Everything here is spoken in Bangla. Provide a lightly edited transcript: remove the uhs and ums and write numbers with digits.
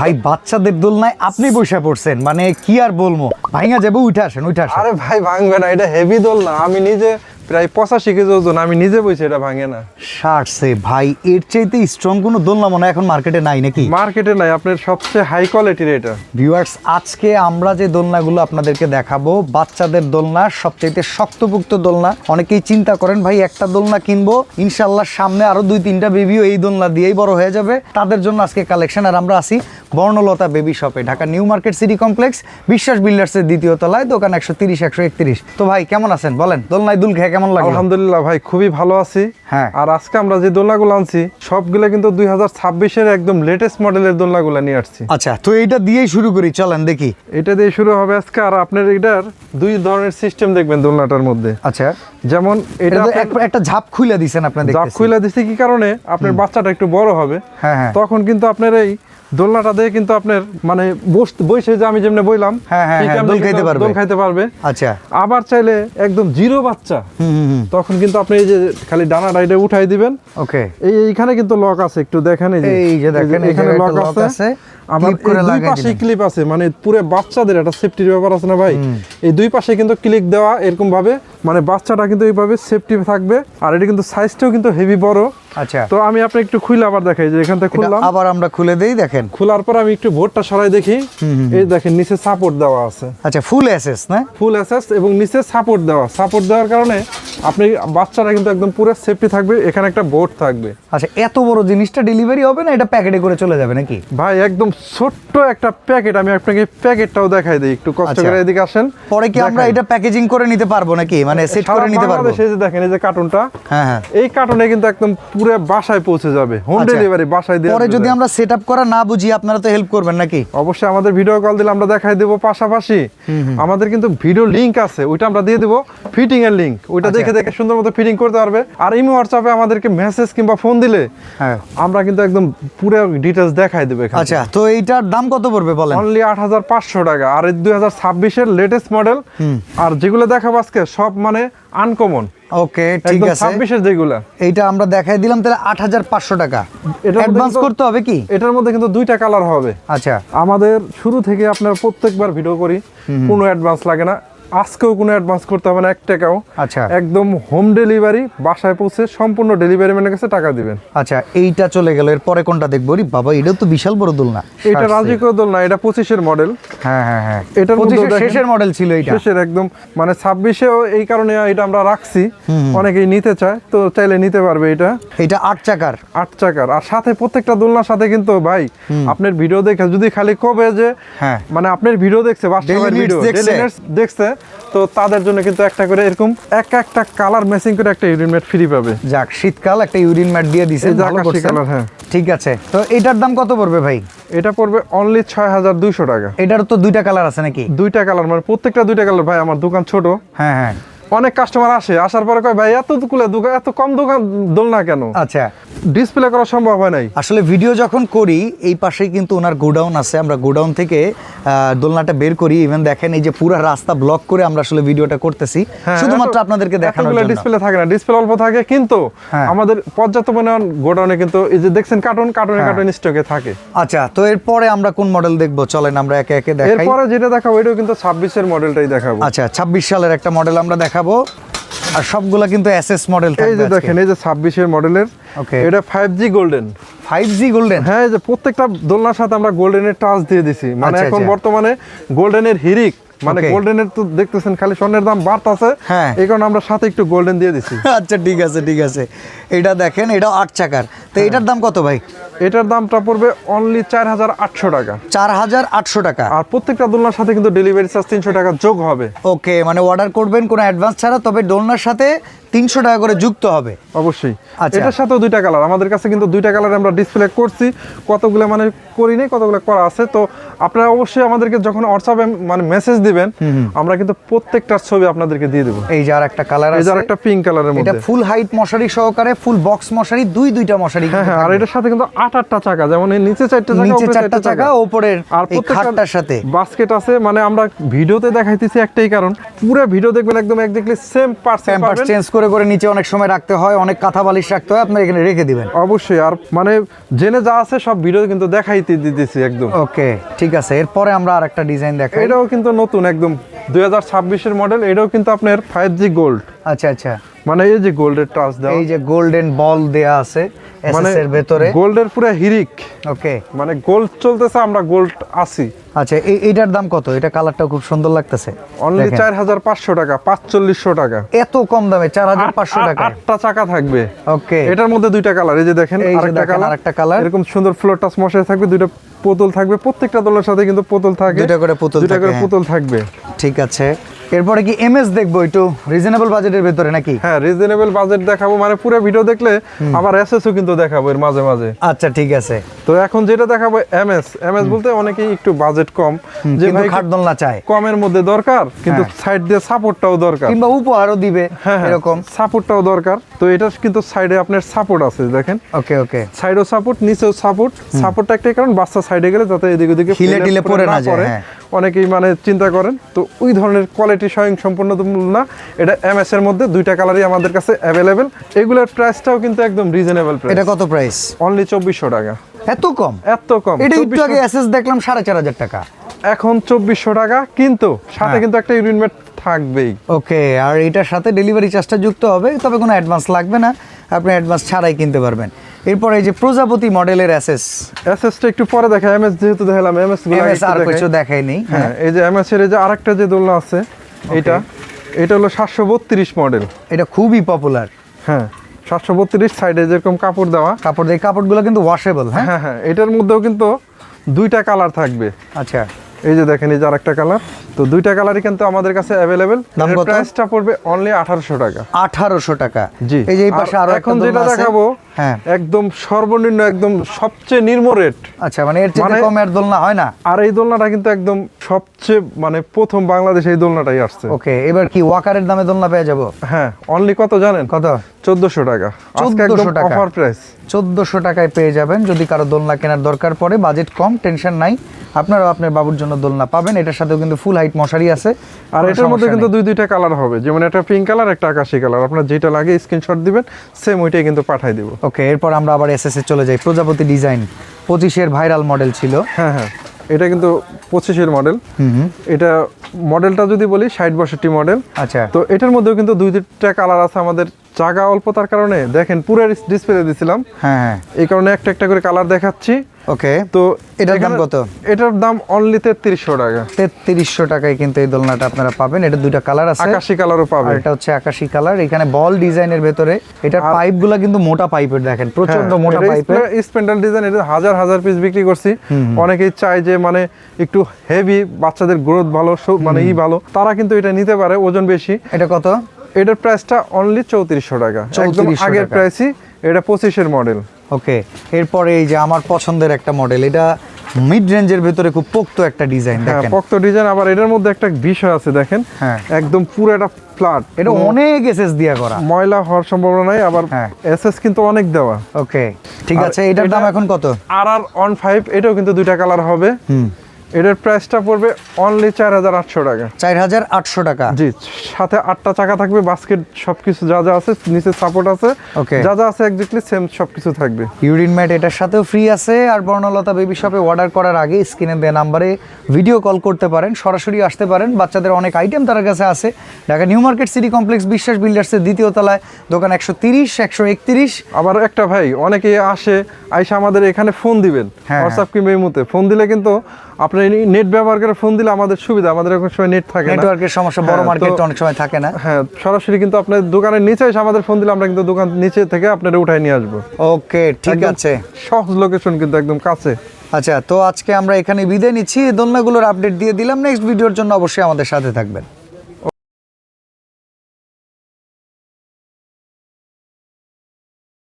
ভাই বাচ্চাদের দোলনায় আপনি বসে পড়ছেন, মানে কি আর বলবো, ভাইঙা যাবে। উঠে আসেন। আরে ভাই ভাঙবে না, এটা হেভি দোলনা। আমি নিজে প্রায় 85 কেজি ওজন, আমি নিজে বসে, এটা ভাঙে না। শার্টসে ভাই এর চাইতে স্ট্রং কোনো দোলনা মনে হয় এখন মার্কেটে নাই নাকি? মার্কেটে নাই, আপনার সবচেয়ে হাই কোয়ালিটির এটা। ভিউয়ার্স, আজকে আমরা যে দোলনাগুলো আপনাদেরকে দেখাবো বাচ্চাদের দোলনা, সবচাইতে শক্তপোক্ত দোলনা। অনেকেই চিন্তা করেন ভাই একটা দোলনা কিনবো, ইনশাল্লাহ সামনে আরো 2-3টা বেবিও এই দোলনা দিয়েই বড় হয়ে যাবে, তাদের জন্য আজকে কালেকশন। আর আমরা আছি বর্ণলতা বেবি শপে, Dhaka new market city complex, বিশ্বাস বিল্ডার্সের দ্বিতীয় তলায়, দোকান 130-131। তো ভাই কেমন আছেন বলেন, দোলনায় দুল খেয়ে কেমন লাগে? আলহামদুলিল্লাহ ভাই, খুবই ভালো আছি। হ্যাঁ, আর আজকে আমরা যে দোলনাগুলো আনছি সবগুলো কিন্তু 2026-এর একদম লেটেস্ট মডেলের দোলনাগুলো নিয়ে আসছি। আচ্ছা, তো এইটা দিয়েই শুরু করি, চলেন দেখি। এটা দিয়ে শুরু হবে আজকে। আর আপনার এটার দুই ধরনের সিস্টেম দেখবেন দোলনাটার মধ্যে। আচ্ছা, যেমন এটা একটা ঝাপ খুলে দিছেন আপনি, ঝাপ খুলে দিছি কি কারণে, আপনার বাচ্চাটা একটু বড় হবে, হ্যাঁ হ্যাঁ, তখন কিন্তু আপনার এই দোলনাটা দিয়ে কিন্তু আপনার মানে বসে যে আমি যেমনি বইলাম, হ্যাঁ হ্যাঁ, দোল খাইতে পারবে। আচ্ছা, আবার চাইলে একদম জিরো বাচ্চা, তখন কিন্তু আপনি এই যে খালি ডানা রাইডে উঠাই দিবেন। ওকে, এইখানে কিন্তু লক আছে, একটু দেখেন, এই যে দেখেন এখানে লক আছে। আমার দুই পাশে ক্লিপ আছে, মানে পুরো বাচ্চাদের একটা সেফটির ব্যাপার আছে না ভাই। এই দুই পাশে কিন্তু ক্লিক দেওয়া এরকম ভাবে, মানে বাচ্চাটা কিন্তু এইভাবে সেফটি থাকবে। আর এটা কিন্তু সাইজটাও কিন্তু হেভি বড়। আচ্ছা, তো আমি আপনাকে একটু খুলে আবার দেখাই, যে এখান থেকে খুললাম, আবার আমরা খুলে দেই। দেখেন, খোলার পর আমি একটু বোর্ডটা সরাই দেখি, এই দেখেন নিচে সাপোর্ট দেওয়া আছে। আচ্ছা, ফুল এসএস না? ফুল এসএস, এবং নিচে সাপোর্ট দেওয়ার কারণে আপনি বাচ্চারা কিন্তু একদম পুরো সেফটি থাকবে। এখানে একটা বোর্ড থাকবে। আচ্ছা, এত বড় জিনিসটা ডেলিভারি হবে না, এটা প্যাকেটে করে চলে যাবে নাকি? ভাই একদম ছোট্ট একটা প্যাকেট, আমি আপনাকে প্যাকেটটাও দেখাই দিই, একটু কষ্ট করে এদিকে আসেন। পরে কি আমরা এটা প্যাকেজিং করে নিতে পারবো নাকি, মানে সেট করে নিতে পারবো? এই যে দেখেন, এই যে কার্টুনটা, হ্যাঁ হ্যাঁ, এই কার্টুনে কিন্তু একদম পুরো বাসায় পৌঁছে যাবে, হোম ডেলিভারি বাসায় দিয়ে। পরে যদি আমরা সেটআপ করা না বুঝি, আপনারা তো হেল্প করবেন নাকি? অবশ্যই, আমাদের ভিডিও কল দিলে আমরা দেখাই দেব। পাশাপাশি আমাদের কিন্তু ভিডিও লিংক আছে, ওইটা আমরা দিয়ে দেব, ফিটিং এর লিংক, ওইটা দেখে সুন্দর মতো ফিটিং করতে পারবে। আর ইমো হোয়াটসঅ্যাপে আমাদেরকে মেসেজ কিংবা ফোন দিলে আমরা কিন্তু একদম পুরো ডিটেইলস দেখাই দেব। আচ্ছা, তো এইটার দাম কত পড়বে বলেন? অনলি 8500 টাকা। আর 2026-এর লেটেস্ট মডেল। আর যেগুলো দেখাবো আজকে সব মানে আনকমন। ওকে, ঠিক আছে। 26-এর যেগুলো, এইটা আমরা দেখাই দিলাম, তাহলে 8500 টাকা অ্যাডভান্স করতে হবে কি? এটার মধ্যে কিন্তু দুইটা কালার হবে। আচ্ছা, আমাদের শুরু থেকে আপনার প্রত্যেকবার ভিডিও করি, কোনো অ্যাডভান্স লাগে না। আজকেও কোনো অ্যাডভান্স করতে হবে না, 1 টাকাও। আচ্ছা, একদম হোম ডেলিভারি, বাসায় পৌঁছে সম্পূর্ণ ডেলিভারি ম্যানের কাছে টাকা দিবেন। আচ্ছা, এইটা চলে গেল, এরপরে কোনটা দেখবো? রে বাবা, এটাও তো বিশাল বড় দোলনা। এটা রাজিকো দোলনা, এটা 25-এর মডেল। হ্যাঁ হ্যাঁ হ্যাঁ, এটার মধ্যে শেষের মডেল ছিল এটা, শেষের একদম, মানে 26-এও এই কারণে এটা আমরা রাখছি, অনেকেই নিতে চায়, তো চাইলে নিতে পারবে। এটা 8 চাকার। আর সাথে প্রত্যেকটা দোলনার সাথে কিন্তু ভাই আপনার ভিডিও দেখে যদি খালি কবে যে মানে আপনার ভিডিও দেখছে, বাস্তবের ভিডিও দেখছে, তো তাদের জন্য কিন্তু একটা করে এরকম একটা কালার ম্যাচিং করে একটা ইউরিন ম্যাট ফ্রি পাবে। যাক, শীতকাল একটা ইউরিন ম্যাট দিয়ে দিছে, ভালো করছে। হ্যাঁ, ঠিক আছে। তো এটার দাম কত পড়বে ভাই? এটা পড়বে অনলি 6200 টাকা। এটার তো দুইটা কালার আছে নাকি? দুইটা কালার, মানে প্রত্যেকটা দুইটা কালার। ভাই আমার দোকান ছোট। হ্যাঁ হ্যাঁ, অনেক কাস্টমার আসার পরে কয় ভাই এত কম দোলনা কেন? আচ্ছা, ডিসপ্লে করা সম্ভব হয় নাই। আসলে ভিডিও যখন করি, এই পাশেই কিন্তু ওনার গোডাউন আছে, আমরা গোডাউন থেকে দোলনাটা বের করি। ইভেন দেখেন, এই যে পুরো রাস্তা ব্লক করে আমরা আসলে ভিডিওটা করতেছি শুধুমাত্র আপনাদেরকে দেখানোর জন্য। ডিসপ্লে থাকে না, ডিসপ্লে অল্প থাকে, কিন্তু আমাদের পর্যাপ্ত পরিমাণ গোডাউনে কিন্তু এই যে দেখছেন কার্টুন স্টকে থাকে। আচ্ছা, তো এরপরে আমরা কোন মডেল দেখবো? চলেন আমরা একে একে দেখাই। এরপরে যেটা দেখাবো এটাও কিন্তু 26-এর মডেলটাই দেখাবো। আচ্ছা, 26 সালের একটা মডেল আমরা দেখাবো, আর সবগুলা কিন্তু এসএস মডেল থাকবে। এই যে দেখেন, এই যে 26-এর মডেলের, এটা 5G গোল্ডেন। 5G গোল্ডেন, হ্যাঁ, এই যে প্রত্যেকটা দোলনার সাথে আমরা গোল্ডেনের টাচ দিয়ে দিছি। মানে এখন বর্তমানে গোল্ডেনের হিরিক, মানে গোল্ডেনের তো দেখতেছেন খালি স্বর্ণের দাম বাড়তাছে, এই কারণে আমরা সাথে একটু গোল্ডেন দিয়ে দিছি। আচ্ছা, ঠিক আছে ঠিক আছে। এটা দেখেন, এটা 8 চাকার। তো এটার দাম কত ভাই? এটার দামটা পড়বে অনলি 4800 টাকা। 4800 টাকা। আর প্রত্যেকটা দোলনার সাথে কিন্তু ডেলিভারি চার্জ 300 টাকা যোগ হবে। ওকে, মানে অর্ডার করবেন কোনো অ্যাডভান্স ছাড়া, তবে দোলনার সাথে 300 টাকা করে যুক্ত হবে অবশ্যই। এটার সাথেও দুইটা কালার, আমাদের কাছে কিন্তু দুইটা কালার আমরা ডিসপ্লে করছি, কতগুলো মানে করি নাই, কতগুলো করা আছে। তো আপনারা অবশ্যই আমাদেরকে যখন হোয়াটসঅ্যাপে মানে মেসেজ দিবেন, আমরা কিন্তু প্রত্যেকটার ছবি আপনাদেরকে দিয়ে দেব। এই যে আরেকটা কালার আছে, এই যে আরেকটা পিঙ্ক কালারের মধ্যে, এটা ফুল হাইট মশারি সহকারে, ফুল বক্স মশারি, দুইটা মশারি। হ্যাঁ, আর এটার সাথে কিন্তু 8টা চাকা, যেমন এই নিচে 4টা চাকা, উপরের এই খাটটার সাথে বাস্কেট আছে। মানে আমরা ভিডিওতে দেখাইতেছি একটাই কারণ, পুরো ভিডিও দেখবেন একদম এক্স্যাক্টলি সেম পার্টস চেঞ্জ করে করে করে নিচে অনেক সময় রাখতে হয়, অনেক কাঁথা বালিশ রাখতে হয়, আপনার এখানে রেখে দিবেন। অবশ্যই, আর মানে জেনে যা আছে সব ভিডিও কিন্তু দেখাইতে দিতেছি একদম। ওকে ঠিক আছে, এরপরে আমরা আরেকটা ডিজাইন দেখাই। এটাও কিন্তু নতুন একদম 2026 মডেল। এটাও কিন্তু আপনার 5G গোল্ড। আচ্ছা আচ্ছা, মানে এই যে গোল্ডের টাচ দেওয়া, এই যে গোল্ডেন বল দেয়া আছে মানে এসএস এর ভেতরে। গোল্ডের পুরো হিরিক। ওকে, মানে গোল্ড চলতেছে, আমরা গোল্ড আছি। আচ্ছা এইটার দাম কত? এটা কালারটাও খুব সুন্দর লাগতেছে। অনলি 4500 টাকা, 4500 টাকা। এত কম দামে 4500 টাকা। 8টা চাকা থাকবে। ওকে, এটার মধ্যে 2টা কালার, এই যে দেখেন এই যে আরেকটা দেখেন কালার, আরেকটা কালার। এরকম সুন্দর ফ্লোর টাচ মশাই থাকবে, 2টা পুতুল থাকবে, প্রত্যেকটা দলের সাথে কিন্তু পুতুল থাকে, 2টা করে পুতুল 2টা থাকে, করে হ্যাঁ। পুতুল থাকবে। ঠিক আছে, এরপরে কি এমএস দেখবো একটু রিজনেবল বাজেটের ভেতরে নাকি? হ্যাঁ, রিজনেবল বাজেট দেখাবো, মানে পুরো ভিডিও দেখলে আবার এসএসও কিন্তু দেখাবো এর মাঝে মাঝে। আচ্ছা ঠিক আছে, তো এখন যেটা দেখাবো এমএস বলতে অনেকেই একটু বাজেট কম, যে কিন্তু ভাই খাট দোলনা চায়, কমের মধ্যে দরকার, কিন্তু সাইড দিয়ে সাপোর্টটাও দরকার, কিংবা উপহারও দিবে এরকম। সাপোর্টটাও দরকার। তো এটা কিন্তু সাইডে আপনার সাপোর্ট আছে, দেখেন। ওকে ওকে, সাইডও সাপোর্ট, নিচেও সাপোর্ট। সাপোর্টটা একটাই কারণ, বাচ্চা সাইডে গেলে যাতে এদিকে ওদিকে হিলে টিলে পড়ে না যায়, হ্যাঁ। অনেকেই মানে চিন্তা করেন। তো ওই ধরনের কোয়ালিটি স্বয়ং সম্পূর্ণ না, এটা এমএস এর মধ্যে 2টা কালারই আমাদের কাছে অ্যাভেলেবেল। এগুলোর প্রাইসটাও কিন্তু একদম রিজনেবল প্রাইস। এটা কত প্রাইস? অনলি 2400 টাকা। এত কম? এত কম। এটা একটু আগে এসএস দেখলাম 4500 টাকা, এখন 2400 টাকা, কিন্তু সাথে কিন্তু একটা ইউরিনমেট থাকবেই। ওকে, আর এটার সাথে ডেলিভারি চার্জটা যুক্ত হবে, তবে কোনো অ্যাডভান্স লাগবে না, আপনি অ্যাডভান্স ছাড়াই কিনতে পারবেন। এরপর এই যে প্রজাপতি মডেলের এসএসটা একটু পরে দেখা, এমএস যেহেতু দেখালাম, এমএস আর কিছু দেখাইনি। হ্যাঁ, এই যে এমএস এর এই যে আরেকটা যে দোলনা আছে, এটা হলো 732 মডেল। এটা খুবই পপুলার। হ্যাঁ, 732, সাইডে যেরকম কাপড় দেওয়া, কাপড় দিয়ে, কাপড়গুলো কিন্তু ওয়াশেবল। হ্যাঁ হ্যাঁ হ্যাঁ, এটার মধ্যেও কিন্তু 2টা কালার থাকবে। আচ্ছা, এই যে দেখেন, এই যে আরেকটা কালার। তো 2টা কালারই কিন্তু আমাদের কাছে অ্যাভেলেবেল। দাম কত? প্রাইসটা পড়বে অনলি 1800 টাকা। 1800 টাকা। জি, এই যে এই পাশে আরো এখন যেটা দেখাবো, হ্যাঁ, একদম সর্বনিম্ন, একদম সবচেয়ে নিম্ন রেট। আচ্ছা, মানে এর চেয়ে কম এর দোলনা হয় না। আর এই দোলনাটা কিন্তু একদম সবচেয়ে মানে প্রথম বাংলাদেশে এই দোলনাটাই আসছে। ওকে, এবার কি ওয়াকারের দামে দোলনা পেয়ে যাব? হ্যাঁ, অনলি কত জানেন? কত? 1400 টাকা। আজকে একদম 1400 টাকা অফার প্রাইস। 1400 টাকায় পেয়ে যাবেন। যদি কারো দোলনা কেনার দরকার পড়ে, বাজেট কম, টেনশন নাই, আপনারাও আপনার বাবুর জন্য দোলনা পাবেন। এটার সাথেও কিন্তু ফুল হাইট মশারি আছে। আর এটার মধ্যে কিন্তু 2টা কালার হবে, যেমন একটা পিঙ্ক কালার, একটা আকাশি কালার। আপনার যেটা লাগে স্ক্রিনশট দিবেন, সেম ওইটাই কিন্তু পাঠিয়ে দিব। ওকে, এরপর আমরা আবার এসএস এ চলে যাই। প্রজাপতি ডিজাইন 25 এর ভাইরাল মডেল ছিল। হ্যাঁ হ্যাঁ, এটা কিন্তু 25 মডেল। এটা মডেলটা যদি বলি 60-62 মডেল। আচ্ছা, তো এটার মধ্যেও কিন্তু 2টা কালার আছে। আমাদের জায়গা অল্পতার কারণে দেখেন পুরো ডিসপ্লে দিছিলাম, হ্যাঁ, এই কারণে একটা একটা করে কালার দেখাচ্ছি। ওকে, তো এটার দাম কত? এটার দাম অনলি 3300 টাকা। 3300 টাকায় কিন্তু এই দোলনাটা আপনারা পাবেন। এটা 2টা কালার আছে, আকাশি কালারও আর পাবেন। এটা হচ্ছে আকাশি কালার। এখানে বল ডিজাইনের ভেতরে, এটার পাইপগুলো কিন্তু মোটা পাইপের, দেখেন প্রচন্ড মোটা পাইপের। স্প্যান্ডাল ডিজাইন, এটা হাজার হাজার পিস বিক্রি করছি। অনেকেই চায় যে মানে একটু হেভি, বাচ্চাদের গ্রোথ ভালো, মানে ভালো, তারা কিন্তু এটা নিতে পারে, ওজন বেশি। এটা কত? এটার প্রাইসটা অনলি 3400 টাকা, একদম 3400 আগের টাকা। প্রাইসই। এটা 25 মডেল। ওকে, এরপরে এই যে আমার পছন্দের একটা মডেল, এটা মিড রেঞ্জের ভেতরে খুব পোক্ত একটা ডিজাইন, হ্যাঁ, দেখেন পোক্ত ডিজাইন। আবার এটার মধ্যে একটা বিষয় আছে, দেখেন, হ্যাঁ, একদম পুরো একটা ফ্ল্যাট। এটা অনেক এসএস দিয়া করা, ময়লা হওয়ার সম্ভাবনা নাই। আবার হ্যাঁ, এসএস কিন্তু অনেক দেওয়া। ওকে ঠিক আর আছে, এটার দাম এখন কত? RR on 5, এটাও কিন্তু 2টা কালার হবে। এটার প্রাইসটা পড়বে অনলি 4800 টাকা। 4800 টাকা। জি, সাথে 8টা চাকা থাকবে, বাস্কেট সবকিছু যা যা আছে, নিচে সাপোর্ট আছে, ওকে, যা যা আছে এক্স্যাক্টলি সেম সবকিছু থাকবে। ইউরিন ম্যাট এটার সাথেও ফ্রি আছে। আর বর্ণলতা বেবি শপে অর্ডার করার আগে স্ক্রিনে দেওয়া নাম্বারে ভিডিও কল করতে পারেন, সরাসরি আসতে পারেন। বাচ্চাদের অনেক আইটেম তার কাছে আছে। Dhaka new market city complex বিশ্বাস বিল্ডার্সের 2য় তলায়, দোকান 130, 131। আবার একটা ভাই, অনেকেই আসে, আইসা আমাদের এখানে ফোন দিবেন, হোয়াটসঅ্যাপ কিংবা ইমোতে ফোন দিলে কিন্তু আপনার নেট ব্যবহার করে ফোন দিলে আমাদের সুবিধা। আমাদের এখন সময় নেট থাকে না, নেটওয়ার্কের সমস্যা, বড় মার্কেটে অনেক সময় থাকে না। হ্যাঁ, সরাসরি কিন্তু আপনার দোকানের নিচে এসে আমাদের ফোন দিলে আমরা কিন্তু দোকান নিচে থেকে আপনারা উঠায় নিয়ে আসবো। ওকে ঠিক আছে, সহজ লোকেশন, কিন্তু একদম কাছে। আচ্ছা, তো আজকে আমরা এখানে বিদায় নিচ্ছি। এই দোলনাগুলোর আপডেট দিয়ে দিলাম। নেক্সট ভিডিওর জন্য অবশ্যই আমাদের সাথে থাকবেন।